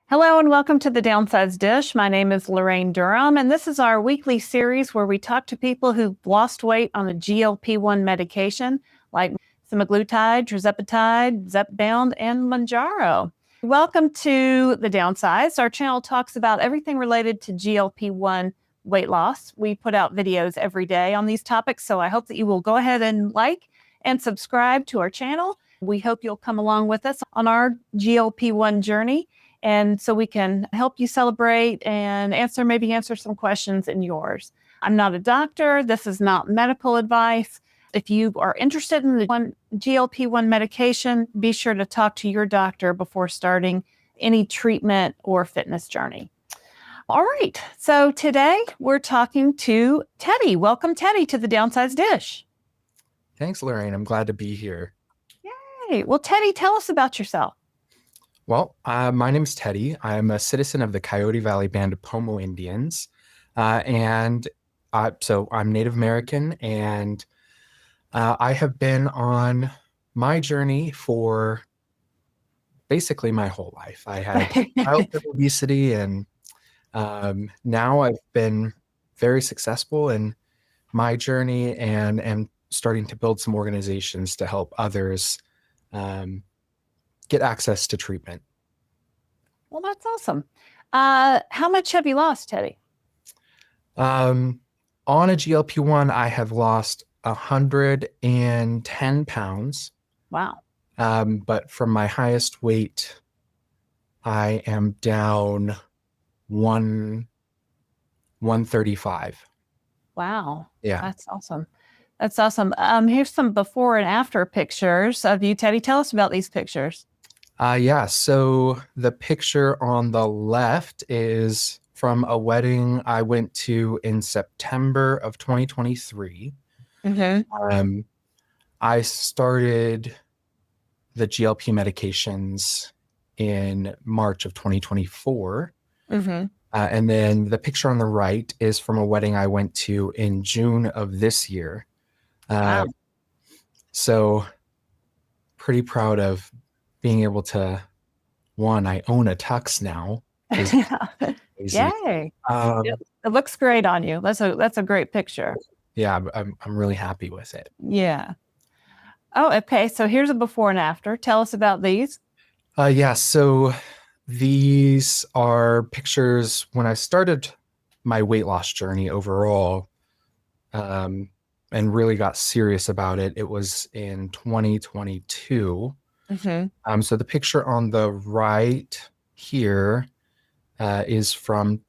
Hello and welcome to the Downsized Dish. My name is Laraine Durham, and this is our weekly series where we talk to people who've lost weight on a GLP-1 medication like Semaglutide, Tirzepatide, Zepbound, and Mounjaro. Welcome to the Downsized. Our channel talks about everything related to GLP-1 weight loss. We put out videos every day on these topics, so I hope that you will go ahead and like and subscribe to our channel. We hope you'll come along with us on our GLP-1 journey. And so we can help you celebrate and answer some questions in yours. I'm not a doctor. This is not medical advice. If you are interested in the GLP-1 medication, be sure to talk to your doctor before starting any treatment or fitness journey. All right. So today we're talking to Teddy. Welcome, Teddy, to the Downsized Dish. Thanks, Laraine. I'm glad to be here. Yay. Well, Teddy, tell us about yourself. Well, my name is Teddy. I'm a citizen of the Coyote Valley Band of Pomo Indians. So I'm Native American, and I have been on my journey for basically my whole life. I had childhood obesity, and now I've been very successful in my journey and am starting to build some organizations to help others get access to treatment. Well, that's awesome. How much have you lost, Teddy? On a GLP-1, I have lost 110 pounds. Wow. But from my highest weight, I am down 135. Wow. Yeah. That's awesome. That's awesome. Here's some before and after pictures of you, Teddy. Tell us about these pictures. So the picture on the left is from a wedding I went to in September of 2023. Mm-hmm. I started the GLP medications in March of 2024. Mm-hmm. And then the picture on the right is from a wedding I went to in June of this year. Wow. So pretty proud of being able to, I own a tux now. Yay. It looks great on you. That's a great picture. Yeah, I'm really happy with it. Yeah. Oh, okay. So here's a before and after. Tell us about these. So these are pictures when I started my weight loss journey overall, and really got serious about it. It was in 2022. Mm-hmm. So the picture on the right here is from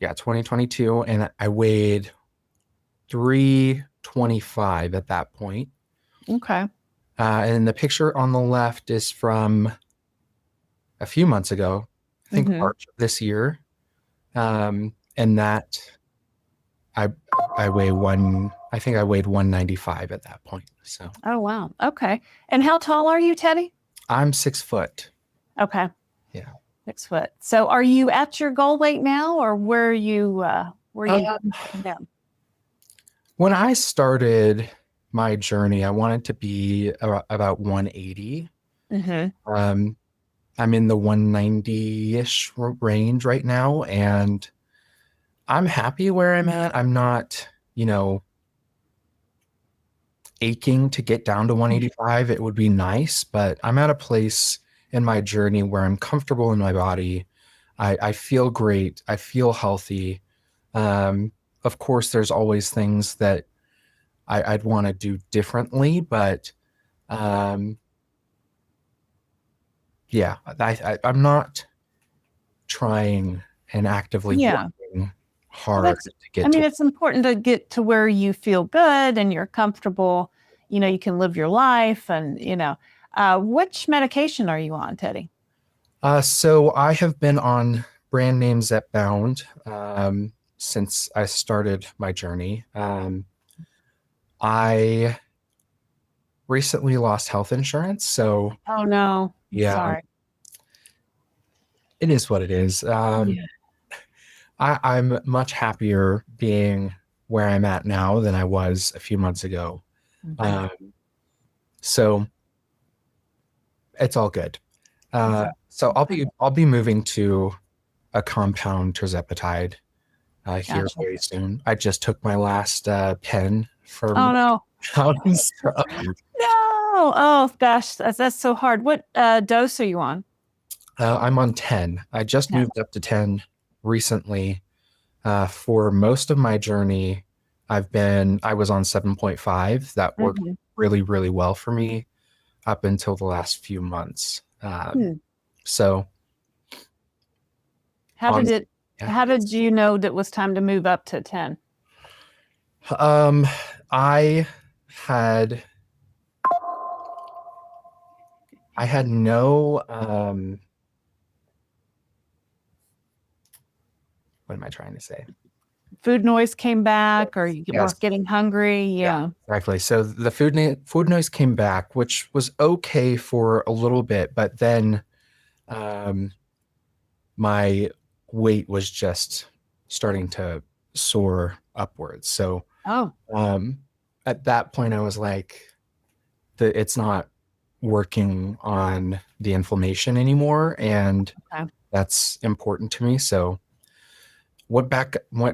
2022, and I weighed 325 at that point. Okay. And the picture on the left is from a few months ago, I think March of this year. And that I weigh I think I weighed 195 at that point. So. Oh, wow. Okay. And how tall are you, Teddy? I'm 6 foot. Okay. Yeah. 6 foot. So are you at your goal weight now, or where you down? When I started my journey, I wanted to be about 180. Mm-hmm. I'm in the 190-ish range right now, and I'm happy where I'm at. I'm not, aching to get down to 185. It would be nice, but I'm at a place in my journey where I'm comfortable in my body. I feel great. I feel healthy. Of course, there's always things that I'd want to do differently, but I'm not trying and actively working hard to get to. It's important to get to where you feel good and you're comfortable. You can live your life, and which medication are you on, Teddy? So I have been on brand name Zepbound since I started my journey. I recently lost health insurance, so. Oh no! Yeah, sorry. It is what it is. I'm much happier being where I'm at now than I was a few months ago. So it's all good. So I'll be moving to a compound Tirzepatide here Gotcha. very soon. I just took my last pen Oh from no. out and stuff. No. Oh gosh, that's so hard. What dose are you on? I'm on 10. I just Yeah. moved up to 10 recently. For most of my journey, I was on 7.5. That worked Mhm. really, really well for me up until the last few months. Hmm. So How on, did it yeah. how did you know that it was time to move up to 10? Um, I had I had no what am I trying to say? Food noise came back or you were Yes. getting hungry? Yeah, Yeah. exactly. So the food noise came back, which was okay for a little bit, but then um, my weight was just starting to soar upwards. So Oh, um, at that point, I was like, it's not working on the inflammation anymore, and okay. that's important to me. So went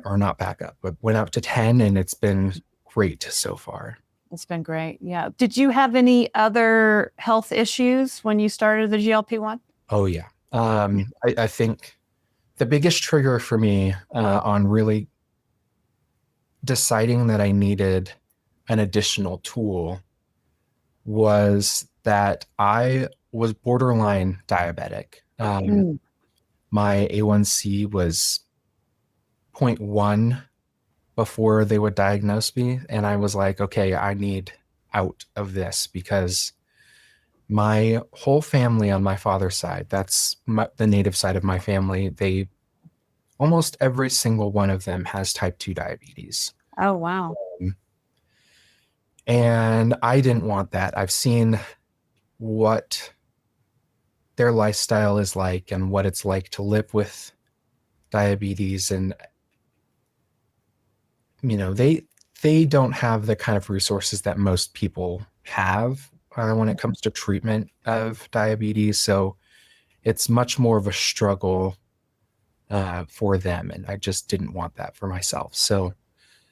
or not back up, but went up to 10, and it's been great so far. It's been great. Yeah. Did you have any other health issues when you started the GLP-1? Oh yeah. I think the biggest trigger for me on really deciding that I needed an additional tool was that I was borderline diabetic. Mm. My A1C was zero point 0.1 before they would diagnose me. And I was like, okay, I need out of this because my whole family on my father's side, that's the native side of my family, almost every single one of them has type 2 diabetes. Oh, wow. And I didn't want that. I've seen what their lifestyle is like and what it's like to live with diabetes. And, they don't have the kind of resources that most people have when it comes to treatment of diabetes. So it's much more of a struggle for them. And I just didn't want that for myself. So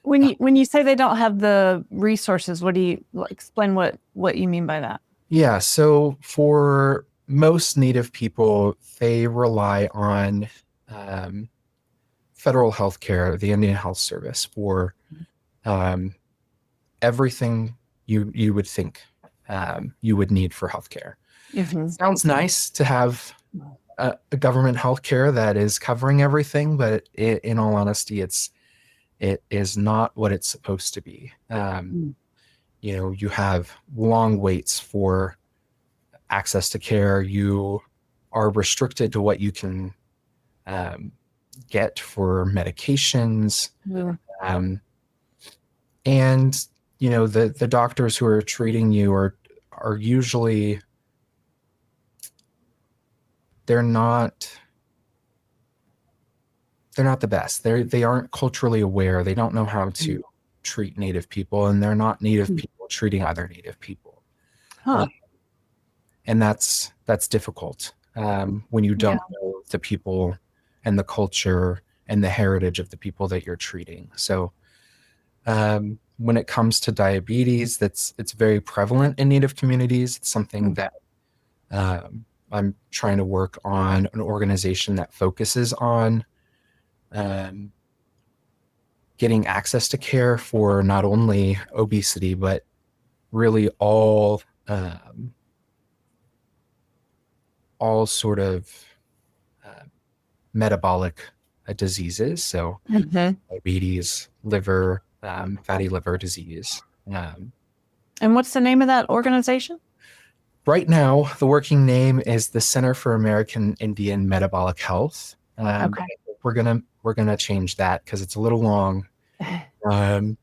When you say they don't have the resources, what do you explain what you mean by that? yeah, so for most Native people, they rely on um, federal health care, the Indian Health Service, for um, everything you would think you would need for healthcare. Mhm. Sounds nice to have a government healthcare that is covering everything, but in all honesty, it is not what it's supposed to be. Mm. You have long waits for access to care. You are restricted to what you can um, get for medications. Mm. Um, and the doctors who are treating you are usually they're not they're not the best. They aren't culturally aware. They don't know how Mm. to treat Native people, and they're not Native Mm. people treating other Native people. Uh, Huh. and that's difficult when you Yeah. don't know the people and the culture and the heritage of the people that you're treating. So when it comes to diabetes, it's very prevalent in Native communities. It's something Mm. that I'm trying to work on an organization that focuses on um, getting access to care for not only obesity but really all sort of uh, metabolic diseases. So Mhm. diabetes, liver, fatty liver disease. And what's the name of that organization? Right now, the working name is the Center for American Indian Metabolic Health. Okay. We're gonna change that because it's a little long, um,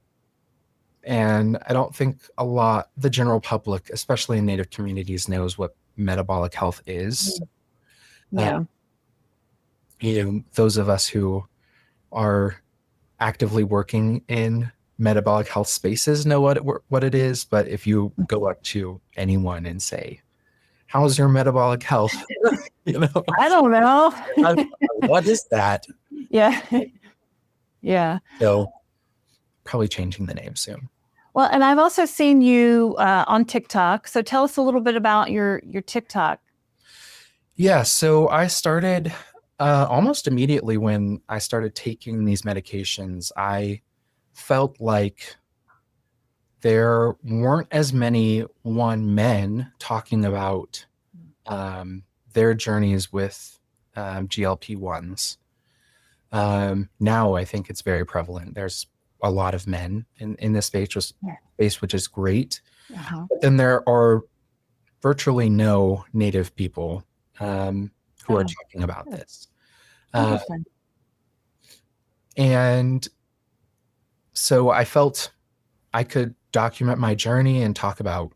and I don't think the general public, especially in Native communities, knows what metabolic health is. Mm. Uh, Yeah. those of us who are actively working in metabolic health spaces know what it is, but if you go up to anyone and say, how's your metabolic health? You know, I don't know. what is that? Yeah. Yeah. So probably changing the name soon. Well, and I've also seen you on TikTok. So tell us a little bit about your TikTok. Yeah, so I started almost immediately when I started taking these medications. I felt like there weren't as many men talking about their journeys with GLP-1s. Now I think it's very prevalent. There's a lot of men in this space, which is great. Uh-huh. But then there are virtually no Native people who are talking about this. Interesting. And so I felt I could document my journey and talk about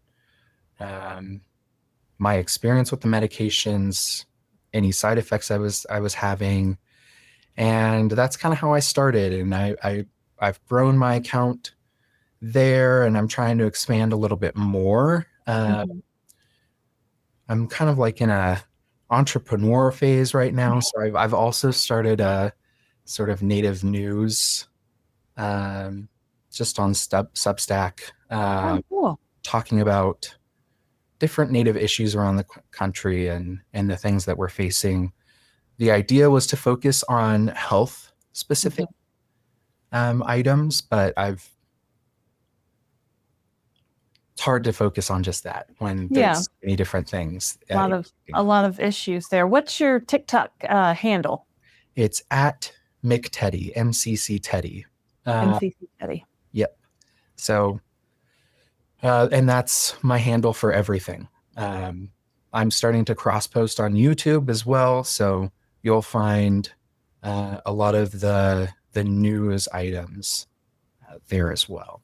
my experience with the medications, any side effects I was having, and that's kind of how I started. And I've grown my account there, and I'm trying to expand a little bit more. I'm kind of like in a entrepreneur phase right now, so I've also started a sort of native news, just on Substack, Cool. talking about different native issues around the country and the things that we're facing. The idea was to focus on health specific items, but it's hard to focus on just that when there's many different things. A lot of issues there. What's your TikTok handle? It's at McTeddy, MCC Teddy. MCC Teddy. Yep. So, and that's my handle for everything. I'm starting to cross post on YouTube as well, so you'll find a lot of the news items there as well.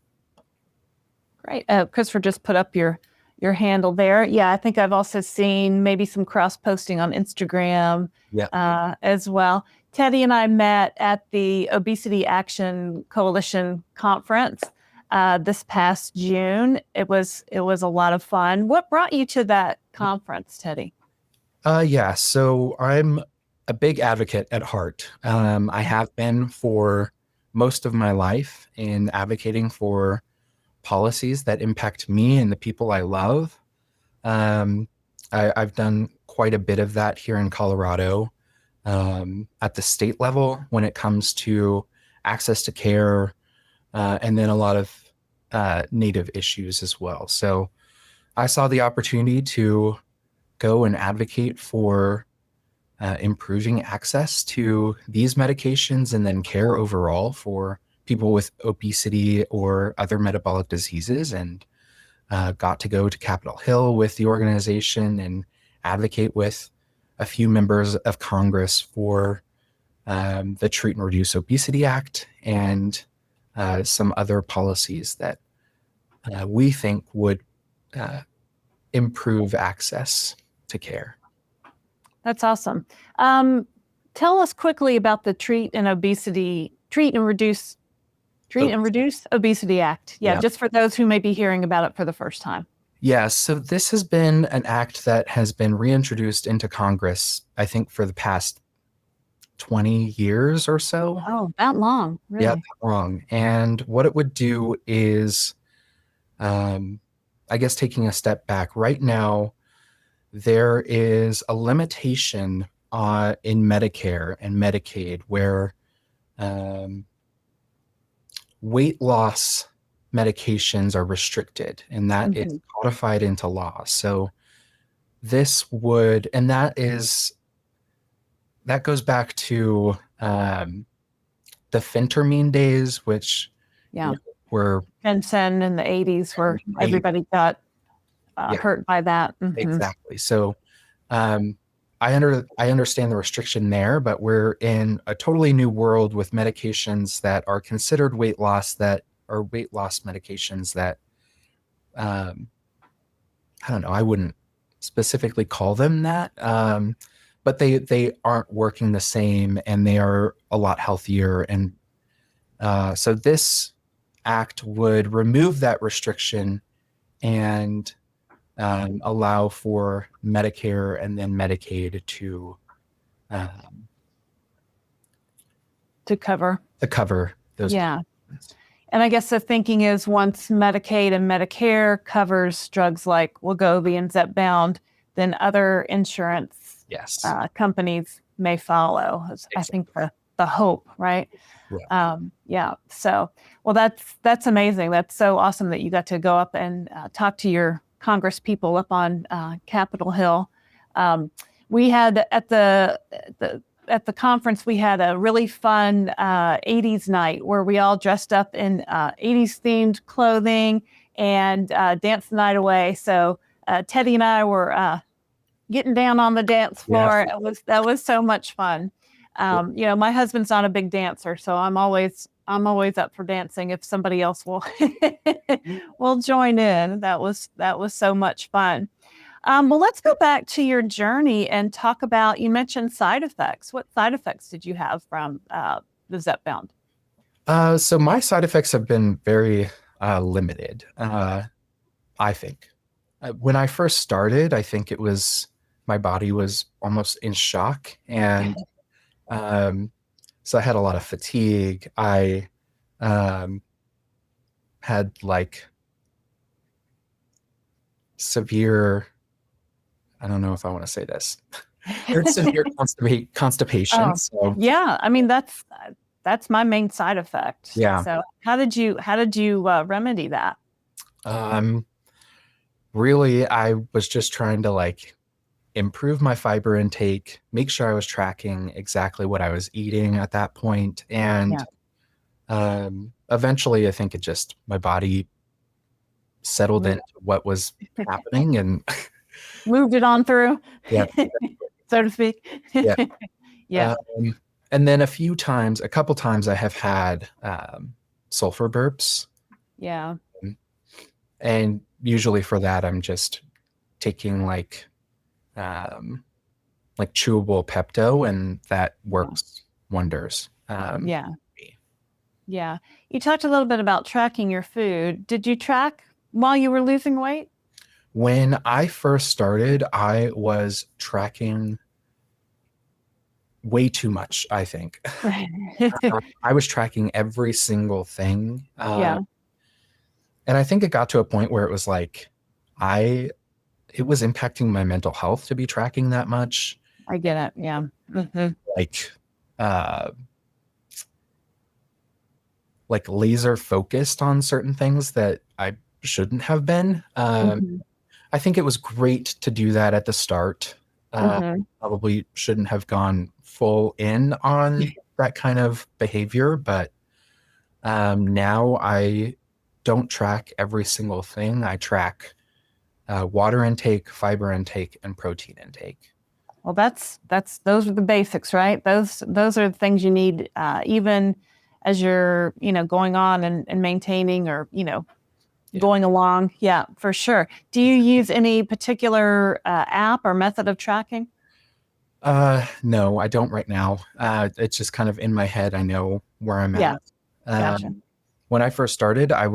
Great. Christopher just put up your handle there. Yeah, I think I've also seen maybe some cross posting on Instagram as well. Teddy and I met at the Obesity Action Coalition conference this past June. It was a lot of fun. What brought you to that conference, Teddy? Yeah, so I'm a big advocate at heart. I have been for most of my life in advocating for policies that impact me and the people I love. I've done quite a bit of that here in Colorado, at the state level when it comes to access to care, and then a lot of Native issues as well. So I saw the opportunity to go and advocate for improving access to these medications and then care overall for people with obesity or other metabolic diseases, and got to go to Capitol Hill with the organization and advocate with a few members of Congress for the Treat and Reduce Obesity Act and some other policies that we think would improve access to care. That's awesome. Tell us quickly about the Treat and Reduce Obesity Act. Yeah, just for those who may be hearing about it for the first time. Yeah, so this has been an act that has been reintroduced into Congress, I think, for the past 20 years or so. Oh, that long, really? Yeah, that long. And what it would do is, I guess taking a step back, right now, there is a limitation in Medicare and Medicaid where weight loss medications are restricted, and that is codified into law. So this would, and that goes back to the phentermine days, which were Benson in the 80s, where everybody got hurt by that. Exactly. So I understand the restriction there, but we're in a totally new world with medications that are considered weight loss medications that, I don't know, I wouldn't specifically call them that, but they aren't working the same, and they are a lot healthier. And so this act would remove that restriction and allow for Medicare and then Medicaid to cover those. Yeah. And I guess the thinking is once Medicaid and Medicare covers drugs like Wegovy and Zepbound, then other insurance companies may follow. Exactly. I think the hope, right? Yeah. So, well, that's amazing. That's so awesome that you got to go up and talk to your Congress people up on Capitol Hill. We had at the conference, we had a really fun 80s night where we all dressed up in 80s themed clothing and danced the night away. So Teddy and I were getting down on the dance floor. Yeah. That was so much fun. My husband's not a big dancer, so I'm always up for dancing if somebody else will will join in. That was so much fun. Well, let's go back to your journey and talk about, you mentioned side effects. What side effects did you have from the Zepbound? So my side effects have been very limited, I think. When I first started, I think my body was almost in shock. And so I had a lot of fatigue. I had like severe, I don't know if I want to say this. It's severe constipation. Oh, so. Yeah, I mean that's my main side effect. Yeah. So how did you remedy that? Really, I was just trying to improve my fiber intake, make sure I was tracking exactly what I was eating at that point, and eventually, I think my body settled into what was happening and moved it on through. Yeah. So to speak. Yeah. Yeah. And then a couple times I have had sulfur burps. Yeah. And usually for that, I'm just taking chewable Pepto, and that works wonders. Yeah. You talked a little bit about tracking your food. Did you track while you were losing weight? When I first started, I was tracking way too much, I think. I was tracking every single thing. Yeah. And I think it got to a point where it was it was impacting my mental health to be tracking that much. I get it. Yeah. Mm-hmm. Laser focused on certain things that I shouldn't have been. I think it was great to do that at the start. Probably shouldn't have gone full in on that kind of behavior, but now I don't track every single thing. I track water intake, fiber intake, and protein intake. Well, those are the basics, right? Those are the things you need, even as you're, going on and maintaining or, going along. Yeah, for sure. Do you use any particular app or method of tracking? No, I don't right now. It's just kind of in my head. I know where I'm at. Gotcha. When I first started, I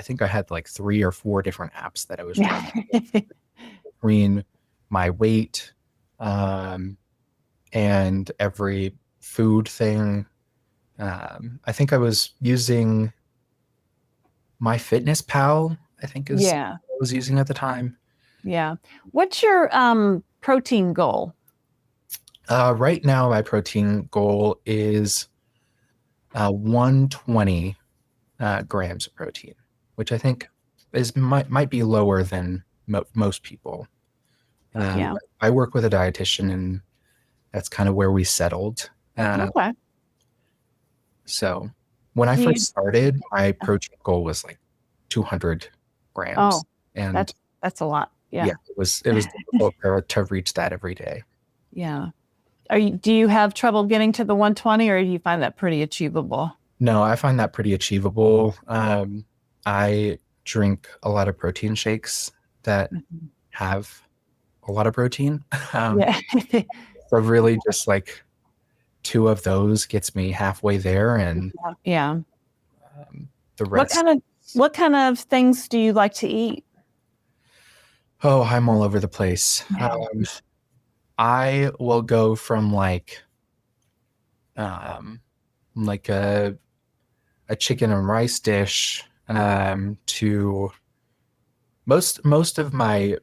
think I had 3 or 4 different apps that I was tracking between my weight, and every food thing. I think I was using MyFitnessPal, I think is what I was using at the time. Yeah. What's your protein goal? Right now, my protein goal is 120 grams of protein, which I think might be lower than most people. I work with a dietitian, and that's kind of where we settled. Okay. So when I first started, my protein goal was 200 grams. Oh, and that's a lot. Yeah. It was difficult to reach that every day. Yeah. Do you have trouble getting to the 120, or do you find that pretty achievable? No, I find that pretty achievable. I drink a lot of protein shakes that have a lot of protein. So really just 2 of those gets me halfway there, and the rest. What kind of things do you like to eat? Oh, I'm all over the place. I will go from um, like a chicken and rice dish to most of my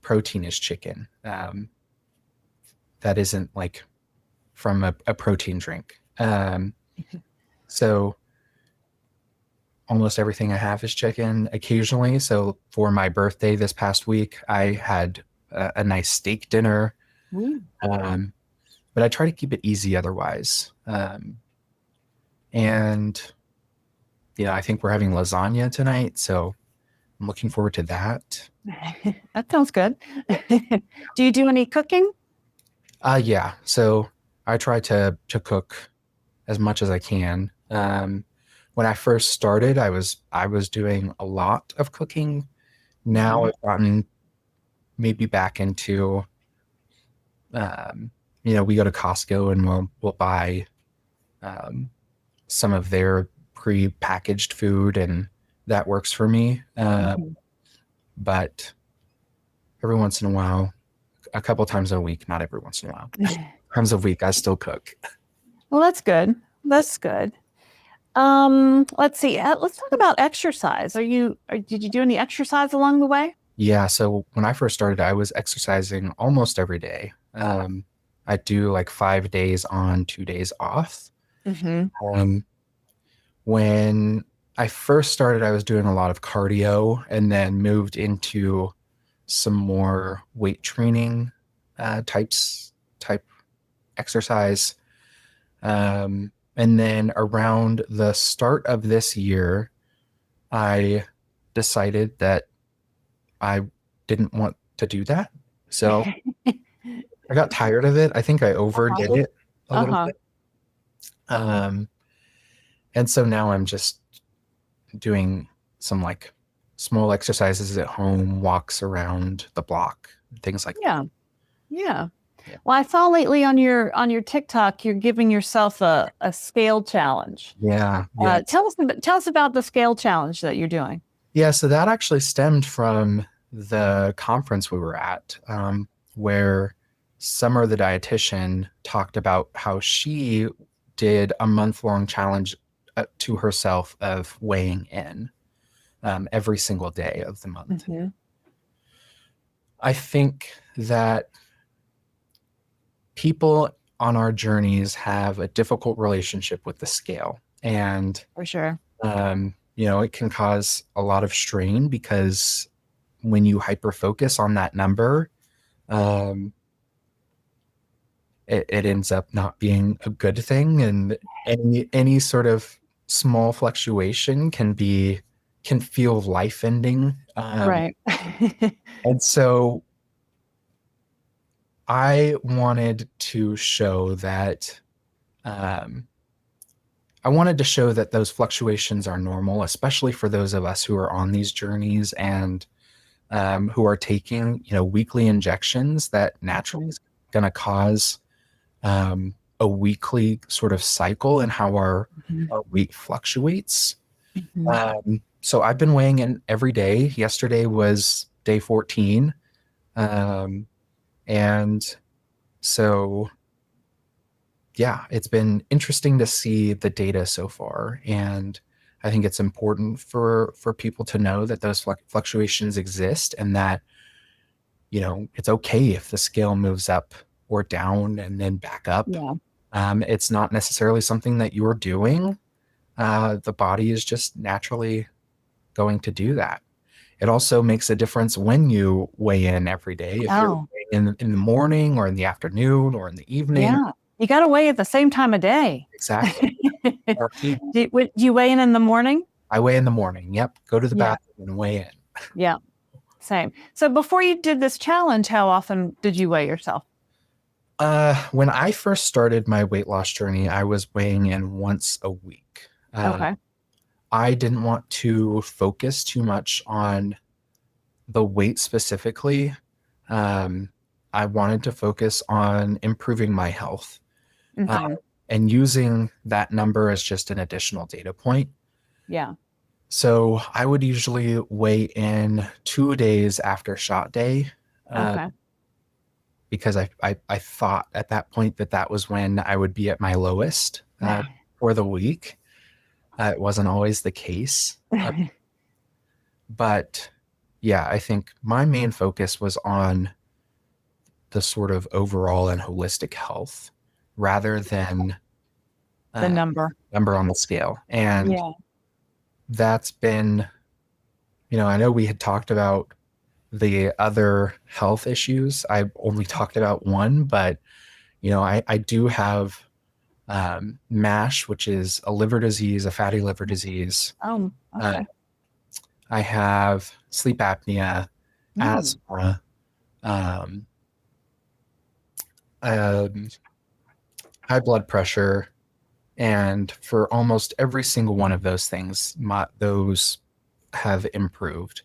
protein is chicken. That isn't like from a protein drink. So almost everything I have is chicken occasionally. So for my birthday this past week, I had a nice steak dinner. Ooh. But I try to keep it easy otherwise. And yeah, I think we're having lasagna tonight, so I'm looking forward to that. That sounds good. Do you do any cooking? Yeah, so I try to cook as much as I can. When I first started, I was doing a lot of cooking. Now I've gotten maybe back into, we go to Costco and we'll buy um, some of their pre-packaged food, and that works for me. But every once in a while, a couple times a week, not every once in a while, times a week, I still cook. Well, that's good. That's good. Let's see. Let's talk about exercise. Did you do any exercise along the way? Yeah, so when I first started, I was exercising almost every day. I do like 5 days on, 2 days off. Um, when I first started, I was doing a lot of cardio and then moved into some more weight training type exercise. And then around the start of this year, I decided that I didn't want to do that. So I got tired of it. I think I overdid it a little bit. And so now I'm just doing some like small exercises at home, walks around the block, things like that. Yeah. Well, I saw lately on your TikTok, you're giving yourself a scale challenge. Yeah. Tell us about the scale challenge that you're doing. Yeah, so that actually stemmed from the conference we were at, where Summer, the dietitian, talked about how she did a month-long challenge to herself of weighing in every single day of the month. I think that people on our journeys have a difficult relationship with the scale, and For sure. it can cause a lot of strain because when you hyper focus on that number, it ends up not being a good thing, and any sort of small fluctuation can feel life ending. Right. And so I wanted to show that those fluctuations are normal, especially for those of us who are on these journeys and who are taking, weekly injections that naturally is going to cause a weekly sort of cycle in how our weight fluctuates. So I've been weighing in every day. Yesterday was day 14. And so, yeah, it's been interesting to see the data so far. And I think it's important for people to know that those fluctuations exist, and that, it's okay if the scale moves up or down and then back up. It's not necessarily something that you're doing. The body is just naturally going to do that. It also makes a difference when you weigh in every day. If you're in the morning or in the afternoon or in the evening. Yeah. You got to weigh at the same time of day. Exactly. Do you weigh in the morning? I weigh in the morning. Yep. Go to the bathroom and weigh in. Yeah. Same. So before you did this challenge, how often did you weigh yourself? When I first started my weight loss journey, I was weighing in once a week. Okay. I didn't want to focus too much on the weight specifically. I wanted to focus on improving my health and using that number as just an additional data point. Yeah. So I would usually weigh in 2 days after shot day, uh, Okay. because I thought at that point that that was when I would be at my lowest for the week. It wasn't always the case. But yeah, I think my main focus was on the sort of overall and holistic health rather than The uh, number. number on the scale. And Yeah. that's been, I know we had talked about the other health issues. I only talked about one, but, I do have MASH, which is a liver disease, a fatty liver disease. Oh, Uh, okay. I have sleep apnea, Mm, asthma, um, um, high blood pressure, and for almost every single one of those things, those have improved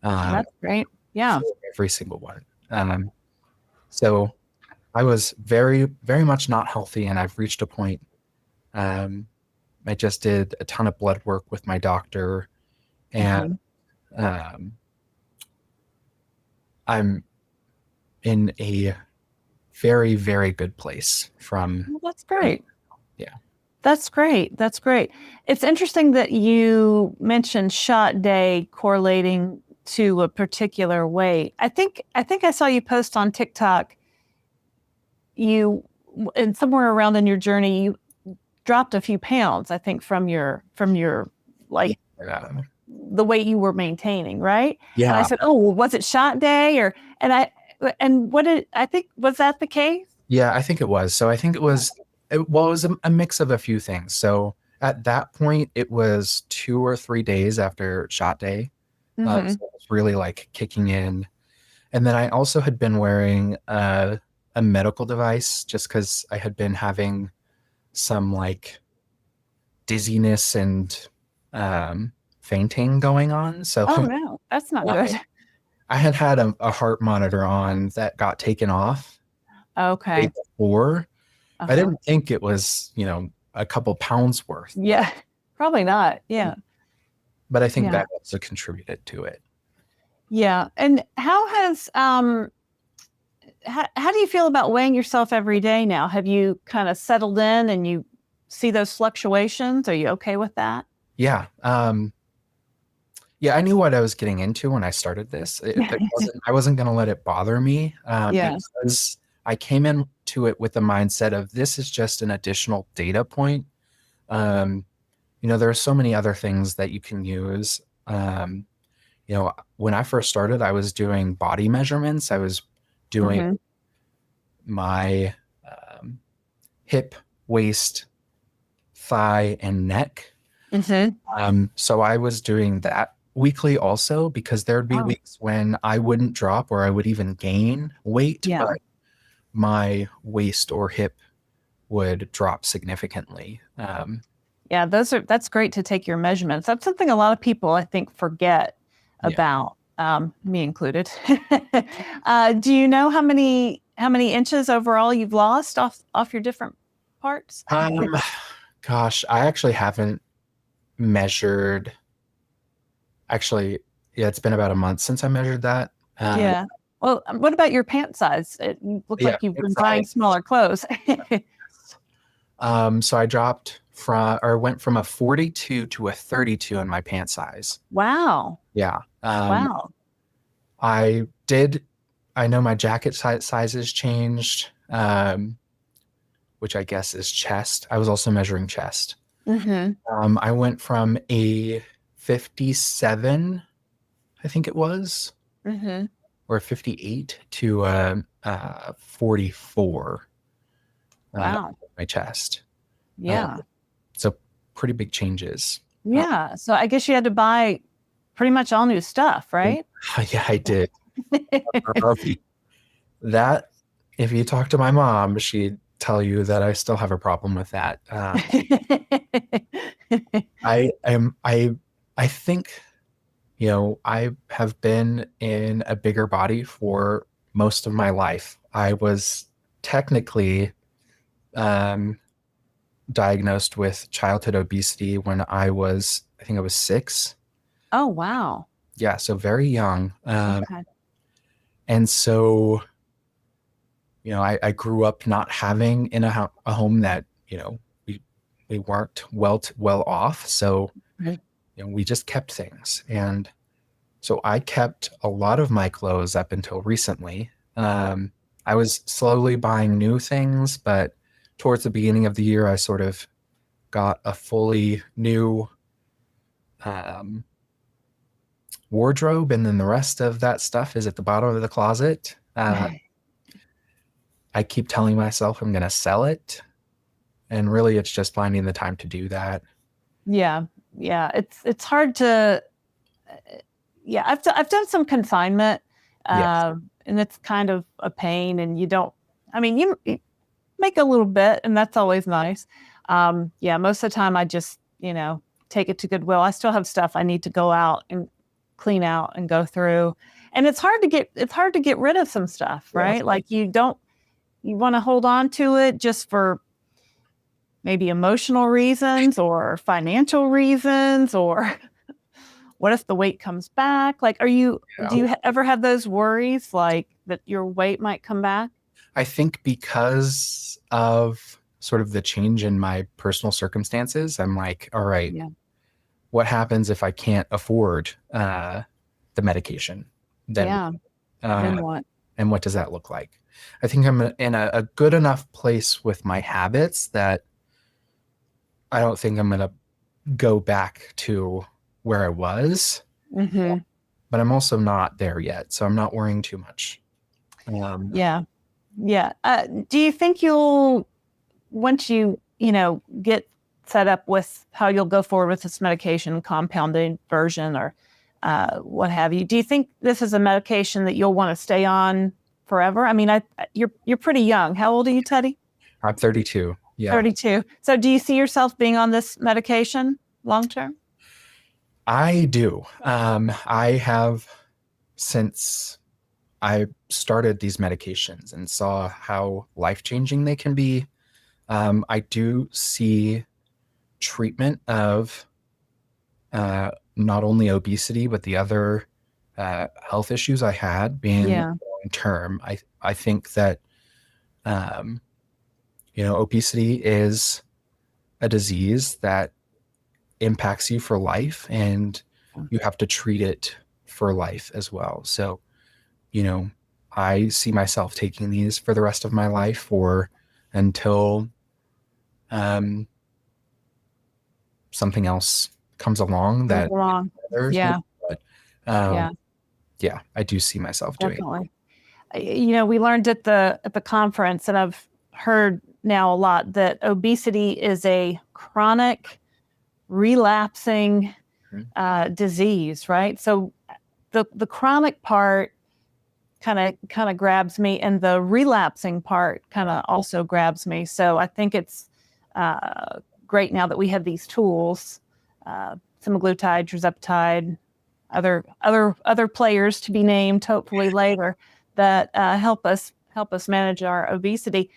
that's great. Yeah. for every single one. So I was very, very much not healthy, and I've reached a point. Um, I just did a ton of blood work with my doctor, and Hmm. um, I'm in a very, very good place from, Well, that's great. yeah. That's great. That's great. It's interesting that you mentioned shot day correlating to a particular weight. I think I saw you post on TikTok. You and somewhere around in your journey, you dropped a few pounds. I think from your like Yeah. the weight you were maintaining, right? And I Yeah. said, "Oh, well, was it shot day?" Or and what did I think was that the case? Yeah, I think it was. So I think it was a mix of a few things. So at that point, it was 2 or 3 days after shot day. Mm-hmm. So it was really like kicking in. And then I also had been wearing a medical device just because I had been having some like dizziness and um, fainting going on. So Oh no, that's not good. I had a heart monitor on that got taken off the day Okay. before. I Uh-huh. didn't think it was, a couple pounds worth, Yeah. Probably not. Yeah. but I think Yeah. that also contributed to it. Yeah. And how do you feel about weighing yourself every day now? Have you kind of settled in and you see those fluctuations? Are you okay with that? Yeah. Yeah, I knew what I was getting into when I started this. I wasn't going to let it bother me, Yeah. because I came into it with the mindset of this is just an additional data point. Um, there are so many other things that you can use. When I first started, I was doing body measurements. I was doing Mm-hmm. my um, hip, waist, thigh, and neck. Mm-hmm. So I was doing that weekly also because there'd be Oh, weeks when I wouldn't drop or I would even gain weight, yeah. but my waist or hip would drop significantly. Yeah, that's great to take your measurements. That's something a lot of people I think forget Yeah. about, me included. Do you know how many inches overall you've lost off your different parts? Um, Gosh, I actually haven't measured. Actually, yeah, it's been about a month since I measured that. Yeah. Well, what about your pant size? It looks Yeah, like you've been buying inside. smaller clothes. So I went from a 42 to a 32 in my pant size. Wow. Yeah. Wow. I did. I know my jacket sizes changed, which I guess is chest. I was also measuring chest. Mm-hmm. I went from a 57, I think it was, Mm-hmm. or 58 to a, 44, Wow. my chest. Uh, Yeah. so pretty big changes. Uh, Yeah. So I guess you had to buy pretty much all new stuff, right? yeah, I did. Um, that, if you talk to my mom, she'd tell you that I still have a problem with that. I am I think, I have been in a bigger body for most of my life. I was technically um, diagnosed with childhood obesity when I was I think I was 6. Oh, wow. Yeah, so very young. Okay. And so, I grew up not having in a home that, we weren't well off. So, Right. we just kept things. And so I kept a lot of my clothes up until recently. I was slowly buying new things, but towards the beginning of the year, I sort of got a fully new um, wardrobe, and then the rest of that stuff is at the bottom of the closet. I keep telling myself I'm going to sell it, and really it's just finding the time to do that. Yeah. Yeah. It's hard to, yeah, I've done some consignment, Yes. and it's kind of a pain, and you don't, I mean, you make a little bit, and that's always nice. Yeah, most of the time I just, take it to Goodwill. I still have stuff I need to go out and clean out and go through. And it's hard to get rid of some stuff, Yes. right? Like you want to hold on to it just for maybe emotional reasons or financial reasons, or what if the weight comes back? Like, do you ever have those worries, like that your weight might come back? I think because of sort of the change in my personal circumstances, I'm like, all right, Yeah. what happens if I can't afford the medication? Then, Yeah. uh, Then what? and what does that look like? I think I'm in a good enough place with my habits that I don't think I'm going to go back to where I was, Mm-hmm. but I'm also not there yet. So I'm not worrying too much. Yeah. Yeah. Do you think once you get set up with how you'll go forward with this medication, compounded version or what have you, do you think this is a medication that you'll want to stay on forever? I mean, you're pretty young. How old are you, Teddy? I'm 32. Yeah. 32. So do you see yourself being on this medication long term? I do. I have, since I started these medications and saw how life-changing they can be, I do see treatment of not only obesity, but the other health issues I had being Yeah. long term. I think that, obesity is a disease that impacts you for life, and you have to treat it for life as well. So, I see myself taking these for the rest of my life or until something else comes along Comes that along. others. Yeah. But um, Yeah. yeah, I do see myself doing it. Definitely. We learned at the conference, and I've heard now a lot, that obesity is a chronic, relapsing disease, right? So the chronic part kind of grabs me, and the relapsing part kind of also grabs me. So I think it's great now that we have these tools, semaglutide, tirzepatide, other players to be named hopefully later, that help us manage our obesity.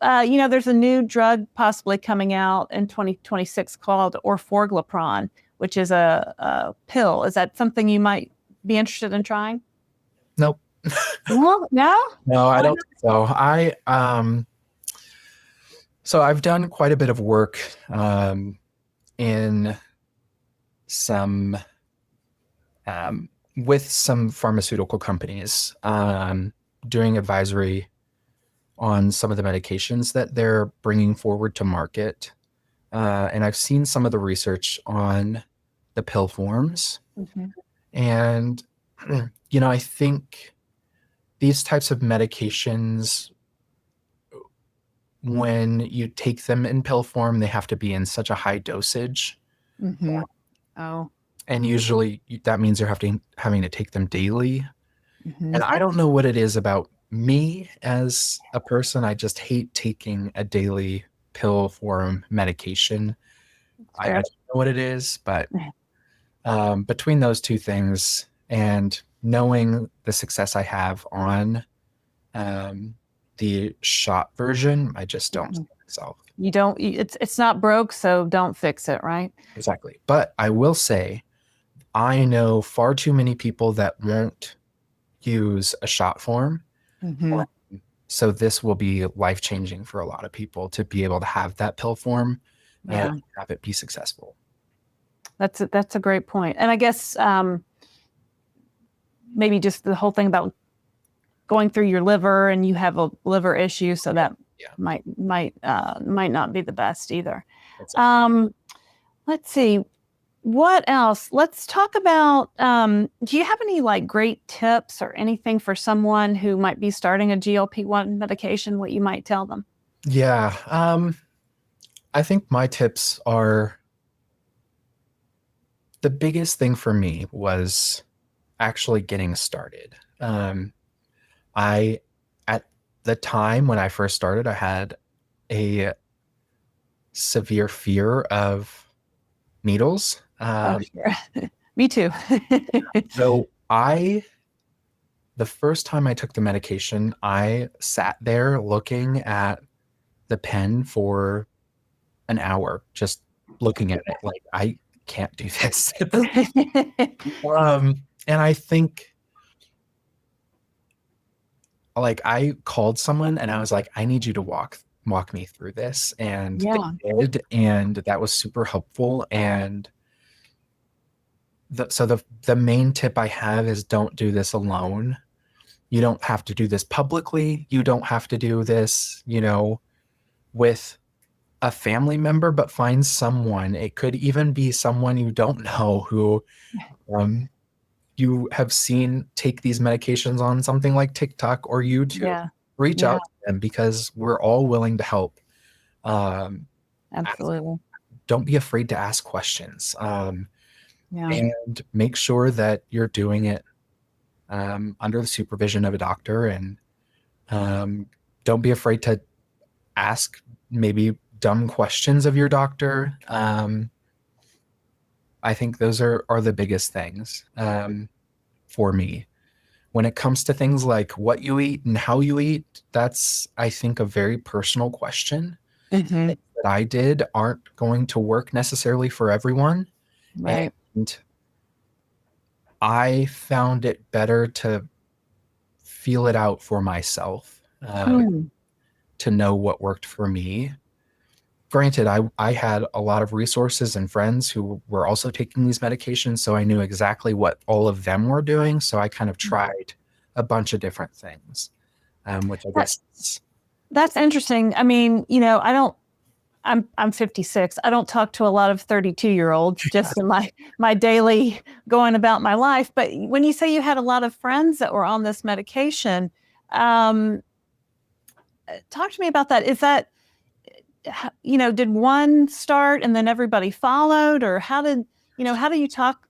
There's a new drug possibly coming out in 2026 called orforglipron, which is a pill. Is that something you might be interested in trying? Nope. No, no. No, I don't think so. So I've done quite a bit of work in some with some pharmaceutical companies, doing advisory on some of the medications that they're bringing forward to market. And I've seen some of the research on the pill forms. Mhm. And, I think these types of medications, when you take them in pill form, they have to be in such a high dosage. Mm-hmm. Oh. And usually that means you're having to take them daily. Mm-hmm. And I don't know what it is about me as a person. I just hate taking a daily pill form medication. I don't know what it is, but between those two things and knowing the success I have on the shot version, I just don't see myself. It's not broke, so don't fix it, right? Exactly. But I will say, I know far too many people that won't use a shot form. Mm-hmm. So this will be life-changing for a lot of people to be able to have that pill form Yeah. and have it be successful. That's a great point. And I guess maybe just the whole thing about going through your liver, and you have a liver issue, so that might not be the best either. Let's see. What else? Let's talk about, do you have any like great tips or anything for someone who might be starting a GLP-1 medication, what you might tell them? Yeah. I think my tips are, the biggest thing for me was actually getting started. At the time when I first started, I had a severe fear of needles. Oh, sure. Me too. So the first time I took the medication, I sat there looking at the pen for an hour, just looking at it like, I can't do this. And I think, like, I called someone and I was like, I need you to walk me through this. And Yeah. they did, and that was super helpful. And the main tip I have is, don't do this alone. You don't have to do this publicly. You don't have to do this, with a family member, but find someone. It could even be someone you don't know who you have seen take these medications on something like TikTok or YouTube. Yeah. Reach out to them, because we're all willing to help. Absolutely. Don't be afraid to ask questions. Yeah. And make sure that you're doing it under the supervision of a doctor. And don't be afraid to ask maybe dumb questions of your doctor. I think those are the biggest things for me. When it comes to things like what you eat and how you eat, that's, I think, a very personal question. Mm-hmm. Things that I did aren't going to work necessarily for everyone. Right. And I found it better to feel it out for myself, to know what worked for me. Granted, I had a lot of resources and friends who were also taking these medications, so I knew exactly what all of them were doing. So I kind of tried a bunch of different things, which I guess That's interesting. I mean, I'm 56. I don't talk to a lot of 32-year-olds just in my daily going about my life. But when you say you had a lot of friends that were on this medication, talk to me about that. Is that, did one start and then everybody followed, or how do you talk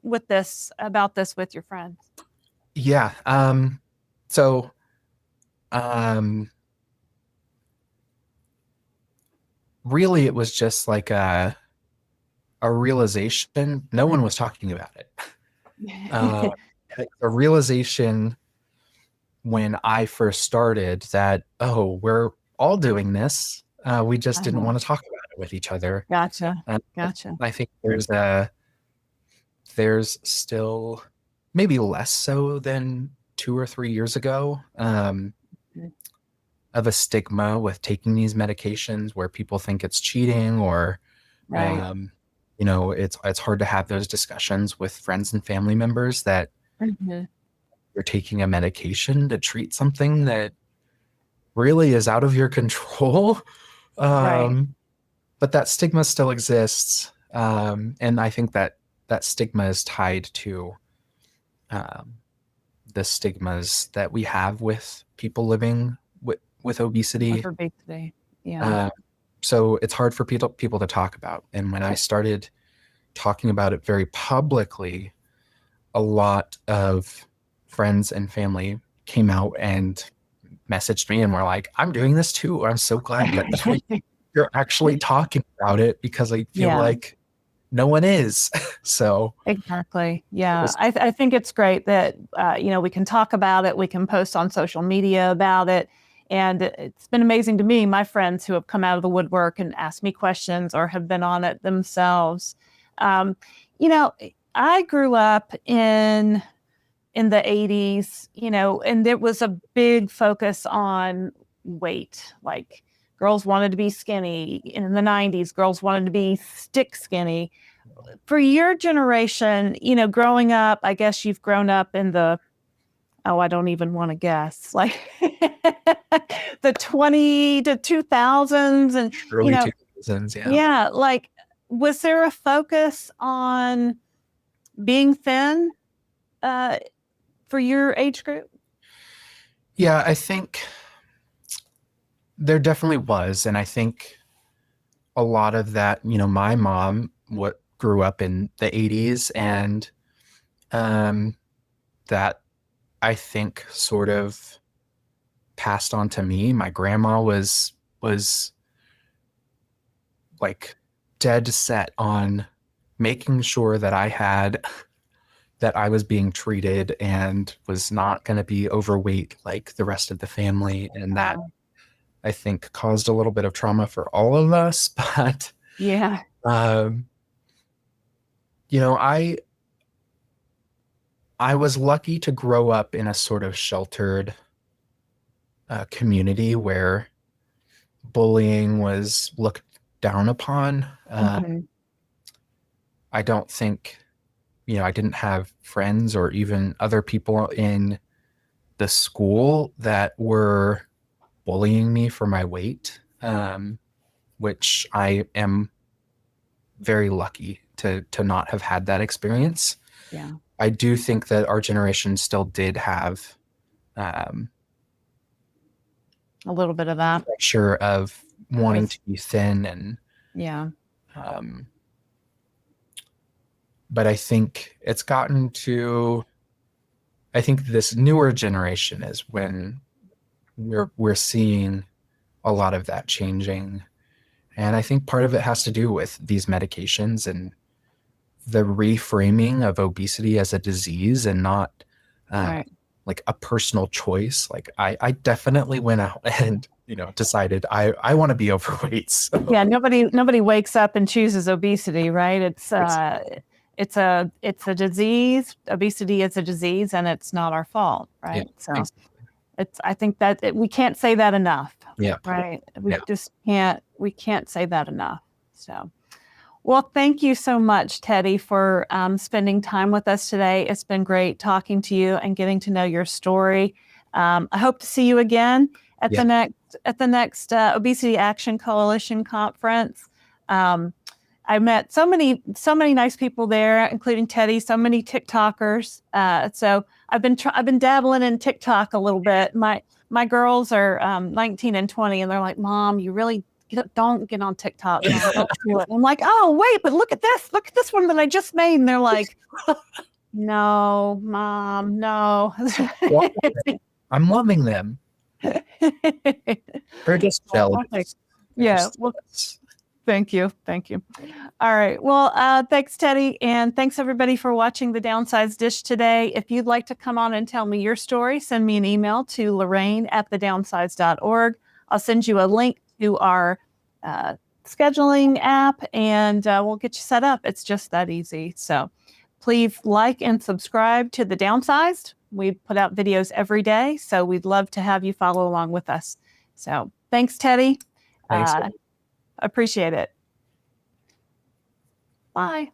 about this with your friends? Yeah. So, really, it was just like a realization. No one was talking about it. A realization when I first started that, oh, we're all doing this. We just didn't want to talk about it with each other. Gotcha. And Gotcha. I think there's still, maybe less so than 2 or 3 years ago, of a stigma with taking these medications, where people think it's cheating, or Right. it's hard to have those discussions with friends and family members, that Mm-hmm. you're taking a medication to treat something that really is out of your control. Right. But that stigma still exists. And I think that stigma is tied to the stigmas that we have with people living with obesity. For big today. Yeah. So it's hard for people to talk about. And when I started talking about it very publicly, a lot of friends and family came out and messaged me and were like, I'm doing this too. I'm so glad that you're actually talking about it, because I feel like no one is. So Exactly. Yeah. I think it's great that, we can talk about it. We can post on social media about it. And it's been amazing to me, my friends who have come out of the woodwork and asked me questions or have been on it themselves. I grew up in the 80s, and there was a big focus on weight. Like girls wanted to be skinny. In the 90s, girls wanted to be stick skinny. For your generation, growing up, I guess you've grown up in I don't even want to guess, like the 20 to 2000s and Early 2000s, yeah. Yeah, like was there a focus on being thin for your age group? Yeah, I think there definitely was. And I think a lot of that, my mom grew up in the 80s, and that I think sort of passed on to me. My grandma was like dead set on making sure that I was being treated and was not going to be overweight like the rest of the family. And that, I think, caused a little bit of trauma for all of us. But Yeah. I was lucky to grow up in a sort of sheltered community where bullying was looked down upon. I don't think, I didn't have friends or even other people in the school that were bullying me for my weight, which I am very lucky to not have had that experience. Yeah. I do think that our generation still did have a little bit of that pressure of wanting to be thin, and yeah. But I think it's gotten to, I think this newer generation is when we're seeing a lot of that changing. And I think part of it has to do with these medications and the reframing of obesity as a disease and not like a personal choice. Like I definitely went out and, decided I want to be overweight. So. Yeah. Nobody wakes up and chooses obesity, right? It's a disease. Obesity is a disease, and it's not our fault, right? Yeah, so I think that we can't say that enough. Yeah. Right. We just can't say that enough. So, well, thank you so much, Teddy, for spending time with us today. It's been great talking to you and getting to know your story. I hope to see you again at the next Obesity Action Coalition conference. I met so many nice people there, including Teddy, so many TikTokers. So I've been dabbling in TikTok a little bit. My girls are 19 and 20, and they're like, "Mom, you really don't get on TikTok." Mom, don't do it. I'm like, "Oh, wait, but look at this one that I just made." And they're like, "No, Mom, no." I'm loving them. They're just jealous. Yeah. Well, thank you. All right. Well, thanks, Teddy. And thanks, everybody, for watching The Downsized Dish today. If you'd like to come on and tell me your story, send me an email to Laraine@thedownsized.org. I'll send you a link to our scheduling app, and we'll get you set up. It's just that easy. So please like and subscribe to The Downsized. We put out videos every day, so we'd love to have you follow along with us. So thanks, Teddy. Thanks. Appreciate it. Bye.